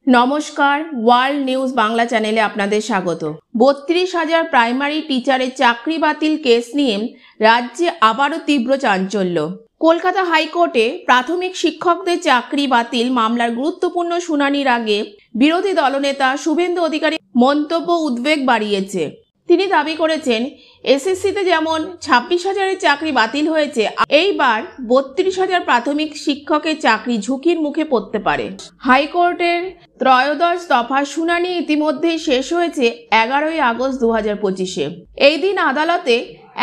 নমস্কার, world news Bangla চ্যানেলে আপনাদের স্বাগত। ৩২,০০০ প্রাইমারি টিচারের চাকরি বাতিল কেস নিয়ে রাজ্যে আবারও তীব্র চাঞ্চল্য। কলকাতা হাইকোর্টে প্রাথমিক শিক্ষকদের চাকরি বাতিল মামলার গুরুত্বপূর্ণ শুনানির আগে বিরোধী দলনেতা শুভেন্দু অধিকারী মন্তব্য উদ্বেগ বাড়িয়েছে। তিনি দাবি করেছেন, এসএসসিতে যেমন ২৬,০০০-এর চাকরি বাতিল হয়েছে, এইবার ৩২,০০০ প্রাথমিক শিক্ষকের চাকরি ঝুঁকির মুখে পড়তে পারে। হাইকোর্টের ত্রয়োদশ দফার শুনানি ইতিমধ্যেই শেষ হয়েছে ১১ই আগস্ট ২০২৫-এ। এই দিন আদালতে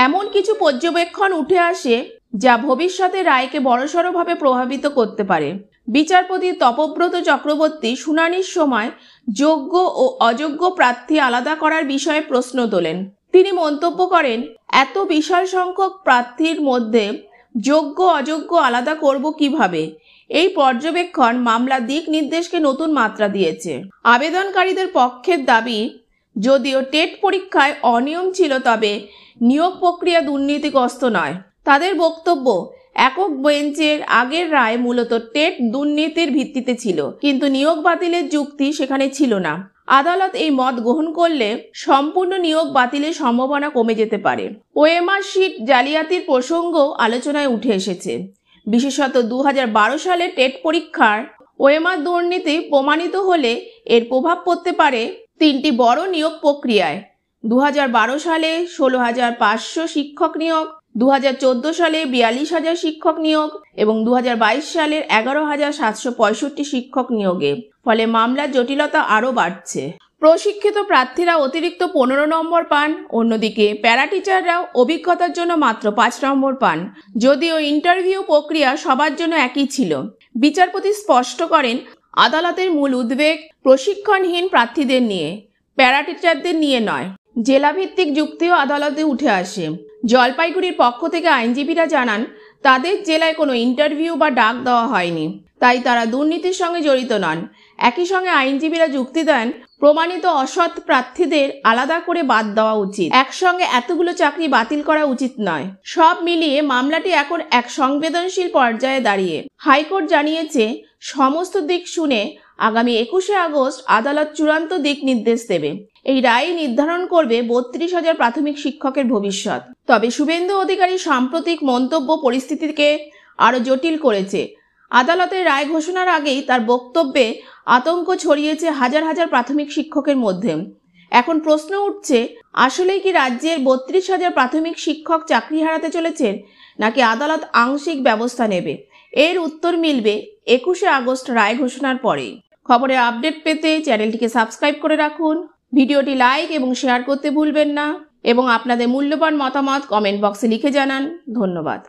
এমন কিছু পর্যবেক্ষণ উঠে আসে যা ভবিষ্যতে রায়কে বড়সড়ভাবে প্রভাবিত করতে পারে। বিচারপতি তপব্রত চক্রবর্তী শুনানির সময় যোগ্য ও অযোগ্য প্রার্থী আলাদা করার বিষয়ে প্রশ্ন তোলেন। তিনি মন্তব্য করেন, এত বিশাল সংখ্যক প্রার্থীর মধ্যে যোগ্য অযোগ্য আলাদা করব কিভাবে? এই পর্যবেক্ষণ মামলার দিক নির্দেশকে নতুন মাত্রা দিয়েছে। আবেদনকারীদের পক্ষের দাবি, যদিও টেট পরীক্ষায় অনিয়ম ছিল, তবে নিয়োগ প্রক্রিয়া দুর্নীতিগ্রস্ত নয়। তাদের বক্তব্য, একক বেঞ্চের আগের রায় মূলত টেট দুর্নীতির ভিত্তিতে ছিল, কিন্তু নিয়োগ বাতিলের যুক্তি সেখানে ছিল না। আদালত এই মত গ্রহণ করলে সম্পূর্ণ নিয়োগ বাতিলের সম্ভাবনা কমে যেতে পারে। ওএমআর শিট জালিয়াতির প্রসঙ্গ আলোচনায় উঠে এসেছে। বিশেষত ২০১২ সালের টেট পরীক্ষার ওএমআর দুর্নীতি প্রমাণিত হলে এর প্রভাব পড়তে পারে তিনটি বড় নিয়োগ প্রক্রিয়ায়। ২০১২ সালে ১৬,৫০০ শিক্ষক নিয়োগ, ২০১৪ সালে ৪২,০০০ শিক্ষক নিয়োগ এবং ২০২২ সালের ১১,৭৬৫ শিক্ষক নিয়োগে। ফলে মামলার জটিলতা আরও বাড়ছে। প্রশিক্ষিত প্রার্থীরা অতিরিক্ত ১৫ নম্বর পান, অন্যদিকে প্যারা টিচাররাও অভিজ্ঞতার জন্য মাত্র ৫ নম্বর পান, যদিও ইন্টারভিউ প্রক্রিয়া সবার জন্য একই ছিল। বিচারপতি স্পষ্ট করেন, আদালতের মূল উদ্বেগ প্রশিক্ষণহীন প্রার্থীদের নিয়ে, প্যারা টিচারদের নিয়ে নয়। জেলাভিত্তিক যুক্তিও আদালতে উঠে আসে। জলপাইগুড়ির পক্ষ থেকে আইনজীবীরা জানান, তাদের জেলায় কোনো ইন্টারভিউ বা ডাক দেওয়া হয়নি, তাই তারা দুর্নীতির সঙ্গে জড়িত নন। একই সঙ্গে আইনজীবীরা যুক্তি দেন, প্রমাণিত অসৎ প্রার্থীদের আলাদা করে বাদ দেওয়া উচিত। একসঙ্গে এতগুলো চাকরি বাতিল করা উচিত নয়। সব মিলিয়ে মামলাটি এখন এক সংবেদনশীল পর্যায়ে দাঁড়িয়ে। হাইকোর্ট জানিয়েছে, সমস্ত দিক শুনে আগামী ২১শে আগস্ট আদালত চূড়ান্ত দিক নির্দেশ দেবে। এই রায় নির্ধারণ করবে ৩২,০০০ প্রাথমিক শিক্ষকের ভবিষ্যৎ। তবে শুভেন্দু অধিকারীর সাম্প্রতিক মন্তব্য পরিস্থিতিকে আরও জটিল করেছে। আদালতের রায় ঘোষণার আগেই তার বক্তব্যে আতঙ্ক ছড়িয়েছে হাজার হাজার প্রাথমিক শিক্ষকের মধ্যে। এখন প্রশ্ন উঠছে, আসলেই কি রাজ্যের ৩২,০০০ প্রাথমিক শিক্ষক চাকরি হারাতে চলেছেন, নাকি আদালত আংশিক ব্যবস্থা নেবে? এর উত্তর মিলবে ২১শে আগস্ট রায় ঘোষণার পরেই। খবরের আপডেট পেতে চ্যানেলটিকে সাবস্ক্রাইব করে রাখুন, ভিডিওটি লাইক এবং শেয়ার করতে ভুলবেন না এবং আপনাদের মূল্যবান মতামত কমেন্ট বক্সে লিখে জানান। ধন্যবাদ।